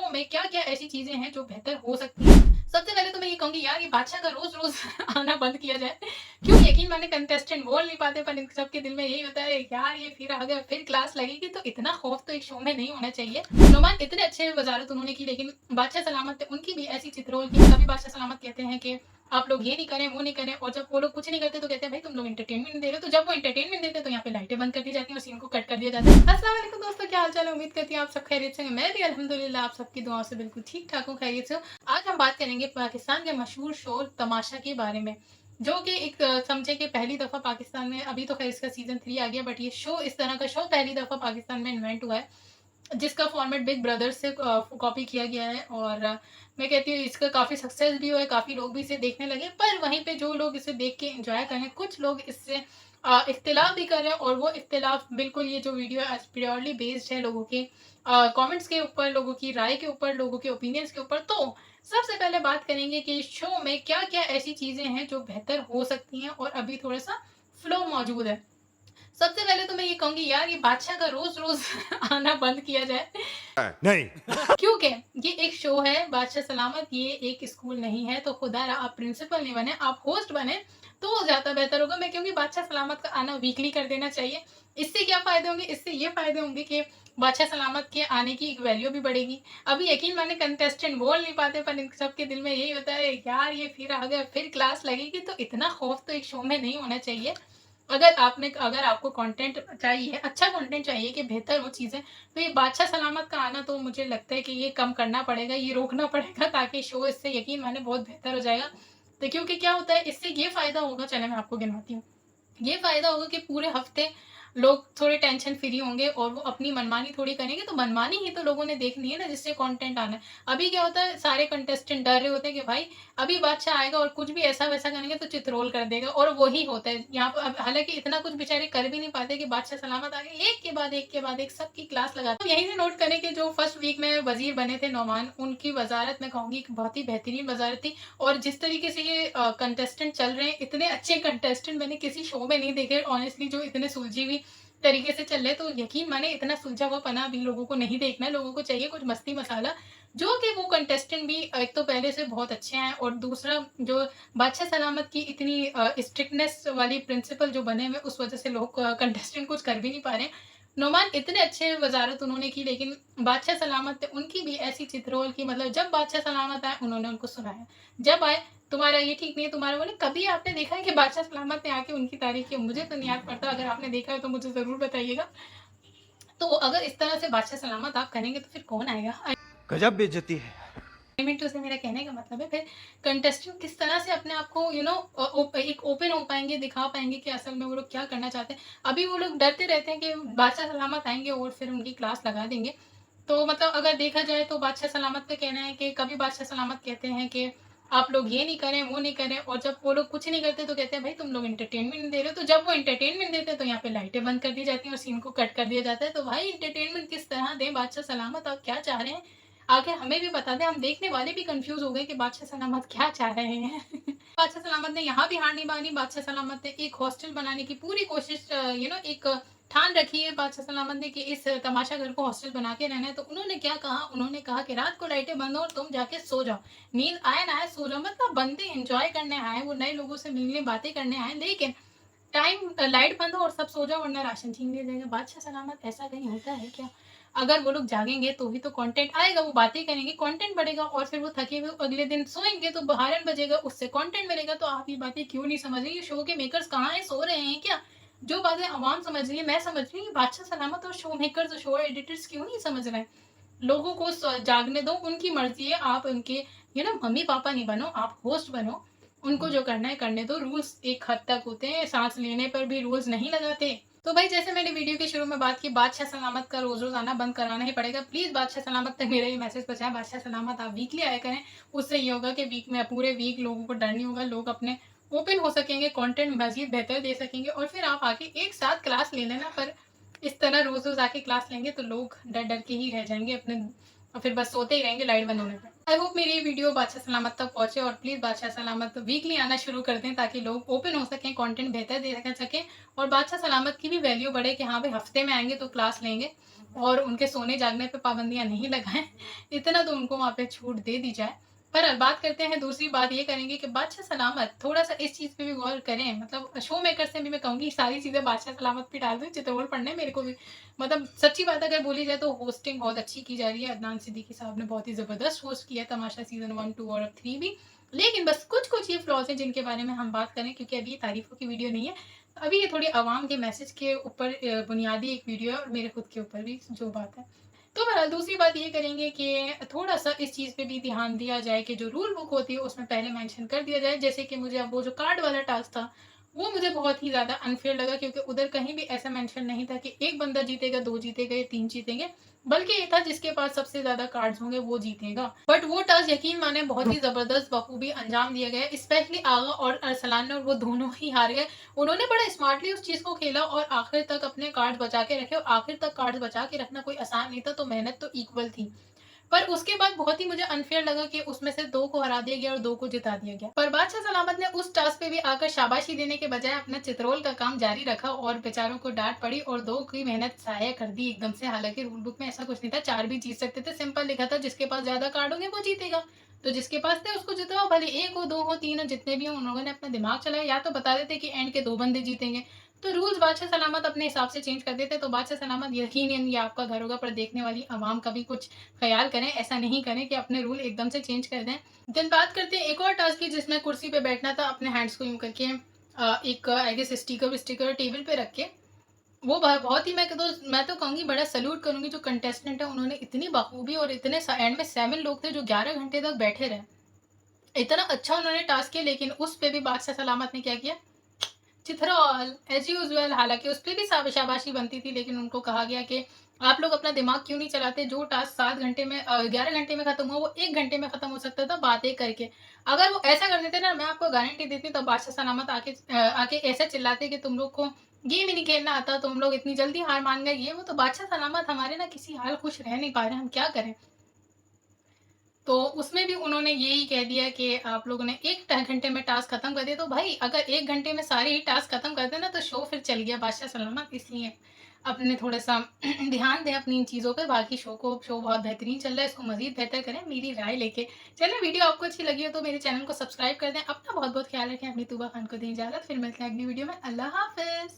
Show में क्या-क्या ऐसी चीज़ें हैं जो बेहतर हो सकती हैं। सबसे पहले तो मैं ये कहूँगी यार ये बादशाह का रोज़-रोज़ आना बंद किया जाए। क्यों यकीन माने कंटेस्टेंट बोल नहीं पाते पर इन सबके दिल में यही होता है यार ये फिर आ गया, फिर क्लास लगेगी तो इतना खौफ तो एक शो में नहीं होना चाहिए। नुमान इतने अच्छे वज़ारत उन्होंने की लेकिन बादशाह सलामत ने उनकी भी ऐसी चित्रोल की कभी बादशाह सलामत कहते हैं कि आप लोग ये नहीं करें, वो नहीं करें और जब वो लोग कुछ नहीं करते तो कहते हैं भाई तुम लोग एंटरटेनमेंट दे रहे हो। तो जब वो एंटरटेनमेंट देते हैं तो यहाँ पे लाइटें बंद कर दी जाती हैं और सीन को कट कर दिया जाता है। अस्सलाम वालेकुम दोस्तों, क्या हाल चाल है? उम्मीद करती हूँ आप सब खैरियत से हैं। मैं भी अल्हम्दुलिल्लाह आप सबकी दुआओं से बिल्कुल ठीक-ठाक हूँ, खैरियत से हूँ। आज हम बात करेंगे पाकिस्तान के मशहूर शो तमाशा के बारे में, जो कि एक समझे कि पहली दफ़ा पाकिस्तान में, अभी तो खैर इसका सीज़न 3 आ गया, बट ये शो इस तरह का शो पहली दफ़ा पाकिस्तान में इन्वेंट हुआ है। जिसका फॉर्मेट बिग ब्रदर से कॉपी किया गया है और मैं कहती हूँ इसका काफ़ी सक्सेस भी हुआ है, काफ़ी लोग भी इसे देखने लगे। पर वहीं पे जो लोग इसे देख के एंजॉय कर रहे हैं, कुछ लोग इससे इख्तिलाफ़ भी कर रहे हैं और वो इख्तिलाफ़ बिल्कुल ये जो वीडियो है प्योरली बेस्ड है लोगों के कमेंट्स के ऊपर, लोगों की राय के ऊपर, लोगों के ओपिनियंस के ऊपर। तो सबसे पहले बात करेंगे कि शो में क्या-क्या ऐसी चीज़ें हैं जो बेहतर हो सकती हैं और अभी थोड़ा-सा फ्लो मौजूद है। सबसे पहले तो मैं ये कहूँगी यार ये बादशाह का रोज़-रोज़ आना बंद किया जाए। नहीं। क्योंकि ये एक शो है बादशाह सलामत, ये एक स्कूल नहीं है, तो खुदारा आप प्रिंसिपल नहीं बने, आप होस्ट बने तो वो ज़्यादा बेहतर होगा। मैं कहूँगी बादशाह सलामत का आना वीकली कर देना चाहिए। इससे क्या फ़ायदे होंगे? इससे ये फ़ायदे होंगे कि बादशाह सलामत के आने की एक वैल्यू भी बढ़ेगी। अभी यकीन माने कंटेस्टेंट बोल नहीं पाते पर इन सबके दिल में यही होता है यार ये फिर आ गया, फिर क्लास लगेगी, तो इतना खौफ तो एक शो में नहीं होना चाहिए। अगर आपको कंटेंट चाहिए, अच्छा कंटेंट चाहिए कि बेहतर हो चीज़ें, तो ये बादशाह सलामत का आना तो मुझे लगता है कि ये कम करना पड़ेगा, ये रोकना पड़ेगा ताकि शो इससे यकीन माने बहुत बेहतर हो जाएगा। तो क्योंकि क्या होता है इससे ये फ़ायदा होगा, चलें मैं आपको गिनवाती हूँ। ये फ़ायदा होगा कि पूरे हफ़्ते लोग थोड़े टेंशन फ्री होंगे और वो अपनी मनमानी थोड़ी करेंगे, तो मनमानी ही तो लोगों ने देखनी है ना जिससे कंटेंट आना है। अभी क्या होता है सारे कंटेस्टेंट डर रहे होते हैं कि भाई अभी बादशाह आएगा और कुछ भी ऐसा-वैसा करेंगे तो चित्रोल कर देगा और वही होता है। यहाँ पे अब हालाँकि इतना कुछ बेचारे कर भी नहीं पाते कि बादशाह सलामत आ गए, एक के बाद एक सबकी क्लास लगाते हैं। तो यहीं से नोट करें कि जो फर्स्ट वीक में वज़ीर बने थे नोमान, उनकी वज़ारत मैं कहूँगी कि बहुत ही बेहतरीन वज़ारत थी और जिस तरीके से ये कंटेस्टेंट चल रहे हैं, इतने अच्छे कंटेस्टेंट मैंने किसी शो में नहीं देखे ऑनेस्टली, जो इतने सुलझी हुई तरीके से चल रहे हैं। तो यकीन माने इतना सुलझा हुआ पना अभी लोगों को नहीं देखना है, लोगों को चाहिए कुछ मस्ती मसाला, जो कि वो कंटेस्टेंट भी एक तो पहले से बहुत अच्छे हैं और दूसरा जो बादशाह सलामत की इतनी स्ट्रिक्टनेस वाली प्रिंसिपल जो बने हुए उस वजह से लोग कंटेस्टेंट कुछ कर भी नहीं पा रहे हैं। नोमान इतने अच्छे वज़ारत उन्होंने की लेकिन बादशाह सलामत ने उनकी भी ऐसी चित्रोल की, मतलब जब बादशाह सलामत आए उन्होंने उनको सुनाया। जब आए तुम्हारा ये ठीक नहीं है, तुम्हारा वो नहीं, कभी आपने देखा है कि बादशाह सलामत ने आके उनकी तारीफ़ की? मुझे तो नहीं याद पड़ता, अगर आपने देखा है तो मुझे ज़रूर बताइएगा। तो अगर इस तरह से बादशाह सलामत आप करेंगे तो फिर कौन आएगा? गजब बेइज्जती है। मिनटों से मेरा कहने का मतलब है फिर कंटेस्टेंट किस तरह से अपने आप को एक ओपन हो पाएँगे, दिखा पाएँगे कि असल में वो लोग क्या करना चाहते हैं। अभी वो लोग डरते रहते हैं कि बादशाह सलामत आएँगे और फिर उनकी क्लास लगा देंगे। तो मतलब अगर देखा जाए तो बादशाह सलामत का कहना है कि कभी बादशाह सलामत कहते हैं कि आप लोग ये नहीं करें, वो नहीं करें और जब वो लोग कुछ नहीं करते तो कहते हैं भाई तुम लोग एंटरटेनमेंट दे रहे हो। तो जब वो एंटरटेनमेंट देते हैं तो यहाँ पे लाइटें बंद कर दी जाती हैं और सीन को कट कर दिया जाता है। तो भाई एंटरटेनमेंट किस तरह दें बादशाह सलामत, आप क्या चाह रहे हैं? आखिर हमें भी बता दें, हम देखने वाले भी कन्फ्यूज़ हो गए कि बादशाह सलामत क्या चाह रहे हैं। बादशाह सलामत ने यहाँ भी हार नहीं मानी, बादशाह सलामत ने एक हॉस्टल बनाने की पूरी कोशिश एक ठान रखी है बादशाह सलामत ने कि इस तमाशा घर को हॉस्टल बना के रहना है। तो उन्होंने क्या कहा, उन्होंने कहा कि रात को लाइटें बंद हो और तुम जाके सो जाओ। नींद आए ना आए सो जाओ, मतलब बंदे एन्जॉय करने आए, वो नए लोगों से मिलने, बातें करने आए, लेकिन टाइम लाइट बंद हो और सब सो जाओ वरना राशन छीन लिया जाएगा। बादशाह सलामत ऐसा कहीं होता है क्या? अगर वो लोग जागेंगे तो ही तो कंटेंट आएगा, वो बातें करेंगे, कंटेंट बढ़ेगा और फिर वो थके हुए अगले दिन सोएँगे तो हॉर्न बजेगा, उससे कंटेंट मिलेगा। तो आप ये बातें क्यों नहीं समझ रही? ये शो के मेकर्स कहाँ हैं? सो रहे हैं क्या? जो बातें अवाम समझ रही है, मैं समझ रही हूँ, ये बादशाह सलामत और शो मेकर्स, शो एडिटर्स क्यों नहीं समझ रहे हैं? लोगों को जागने दो, उनकी मर्ज़ी है, आप उनके मम्मी-पापा नहीं बनो, आप होस्ट बनो। उनको जो करना है करने दो, रूल्स एक हद तक होते हैं, साँस लेने पर भी रूल्स नहीं लगाते। तो भाई जैसे मैंने वीडियो के शुरू में बात की, बादशाह सलामत का रोज़-रोज़ आना बंद कराना ही पड़ेगा। प्लीज़ बादशाह सलामत तक मेरा ये मैसेज पहुँचाएँ, बादशाह सलामत आप वीकली आया करें। उससे ये होगा कि वीक में पूरे वीक लोगों को डर नहीं होगा, लोग अपने ओपन हो सकेंगे, कंटेंट मज़ीद बेहतर दे सकेंगे और फिर आप आके एक साथ क्लास ले लेना। पर इस तरह रोज़-रोज़ आके क्लास लेंगे तो लोग डर-डर के ही रह जाएँगे अपने और फिर बस सोते ही रहेंगे लाइट बंद होने पे। आई होप मेरी ये वीडियो बादशाह सलामत तक पहुँचे और प्लीज़ बादशाह सलामत वीकली आना शुरू कर दें ताकि लोग ओपन हो सकें, कंटेंट बेहतर दे सकें और बादशाह सलामत की भी वैल्यू बढ़े कि हाँ भाई हफ्ते में आएँगे तो क्लास लेंगे और उनके सोने जागने पे पाबंदियाँ नहीं लगाएँ, इतना तो उनको वहाँ पे छूट दे दी जाए। पर बात करते हैं, दूसरी बात ये करेंगे कि बादशाह सलामत थोड़ा-सा इस चीज़ पे भी गौर करें, मतलब शो मेकर से भी मैं कहूँगी सारी चीज़ें बादशाह सलामत पे डाल दें, चित्रवल पढ़ने मेरे को भी मतलब सच्ची बात अगर बोली जाए तो होस्टिंग बहुत अच्छी की जा रही है। अदनान सिद्दीकी साहब ने बहुत ही ज़बरदस्त होस्ट किया है तमाशा सीज़न 1, 2 और अब 3 भी। लेकिन बस कुछ-कुछ ये फ्लॉज़ हैं जिनके बारे में हम बात करें, क्योंकि अभी ये तारीफ़ों की वीडियो नहीं है। अभी ये थोड़ी आवाम के मैसेज के ऊपर बुनियादी एक वीडियो है और मेरे खुद के ऊपर भी जो बात है। तो बहरहाल दूसरी बात ये करेंगे कि थोड़ा-सा इस चीज़ पे भी ध्यान दिया जाए कि जो रूल बुक होती है उसमें पहले मेंशन कर दिया जाए। जैसे कि मुझे अब वो जो कार्ड वाला टास्क था, वो मुझे बहुत ही ज़्यादा अनफ़ेयर लगा, क्योंकि उधर कहीं भी ऐसा मेंशन नहीं था कि 1 बंदा जीतेगा, 2 जीतेगा या 3 जीतेंगे, बल्कि ये था जिसके पास सबसे ज़्यादा कार्ड्स होंगे वो जीतेगा। बट वो टास्क यकीन माने बहुत ही ज़बरदस्त बखूबी अंजाम दिया गया। स्पेशली आगा और अरसलान और वो दोनों ही हार गए। उन्होंने बड़ा स्मार्टली उस चीज़ को खेला और आखिर तक अपने कार्ड बचा के रखे, और आखिर तक कार्ड बचा के रखना कोई आसान नहीं था, तो मेहनत तो इक्वल थी। पर उसके बाद बहुत ही मुझे अनफेयर लगा कि उसमें से 2 को हरा दिया गया और 2 को जिता दिया गया। पर बादशाह सलामत ने उस टास्क पे भी आकर शाबाशी देने के बजाय अपना चित्रौल का काम जारी रखा और बेचारों को डाँट पड़ी और 2 की मेहनत ज़ाया कर दी एकदम से। हालाँकि रूल बुक में ऐसा कुछ नहीं था, 4 भी जीत सकते थे, सिंपल लिखा था जिसके पास ज़्यादा कार्ड होंगे वो जीतेगा। तो जिसके पास थे उसको जितवाओ, भले 1 हो, 2 हो, 3 हो, जितने भी हों, उन लोगों ने अपना दिमाग चलाया, या तो बता देते कि एंड के 2 बंदे जीतेंगे। तो रूल्स बादशाह सलामत अपने हिसाब से चेंज कर देते, तो बादशाह सलामत यकीनन ये आपका घर होगा, पर देखने वाली आवाम का भी कुछ ख़्याल करें, ऐसा नहीं करें कि अपने रूल एकदम से चेंज कर दें। देन बात करते हैं एक और टास्क की, जिसमें कुर्सी पे बैठना था, अपने हैंड्स को यूँ करके एक आई गेस स्टिकर टेबल पे रख के। वो बहुत ही मैं तो कहूँगी बड़ा सैल्यूट करूँगी जो कंटेस्टेंट है, उन्होंने इतनी बखूबी और इतने एंड में 7 लोग थे जो 11 घंटे तक बैठे रहे। इतना अच्छा उन्होंने टास्क किया, लेकिन उस पे भी बादशाह सलामत ने क्या किया, चिथरौल एज़ यूजुअल। हालाँकि उस पे भी शाबाशी बनती थी, लेकिन उनको कहा गया कि आप लोग अपना दिमाग क्यों नहीं चलाते? जो टास्क 7 घंटे में 11 घंटे में खत्म हुआ, वो 1 घंटे में खत्म हो सकता था बातें करके। अगर वो ऐसा कर देते ना, मैं आपको गारंटी देती हूँ, तो बादशाह सलामत आके ऐसे चिल्लाते कि तुम लोग को गेम ही नहीं खेलना आता, तुम लोग इतनी जल्दी हार मान गए, ये वो। तो बादशाह सलामत हमारे ना किसी हाल खुश रह नहीं पा रहे हैं, हम क्या करें? तो उसमें भी उन्होंने यही कह दिया कि आप लोगों ने 1 घंटे में टास्क खत्म कर दिया। तो भाई अगर 1 घंटे में सारे ही टास्क खत्म कर दें ना, तो शो फिर चल गया बादशाह सलामत। इसलिए अपने थोड़ा-सा ध्यान दें अपनी इन चीज़ों पे। बाकी शो बहुत बेहतरीन चल रहा है, इसको मज़ीद बेहतर करें, मेरी राय लेके। चलिए, वीडियो आपको अच्छी लगी हो तो मेरे चैनल को सब्सक्राइब कर दें। अपना बहुत-बहुत ख्याल रखें, अपनी तूबा खान को दें इजाज़त। फिर मिलते हैं अगली वीडियो में। अल्लाह हाफ़िज़।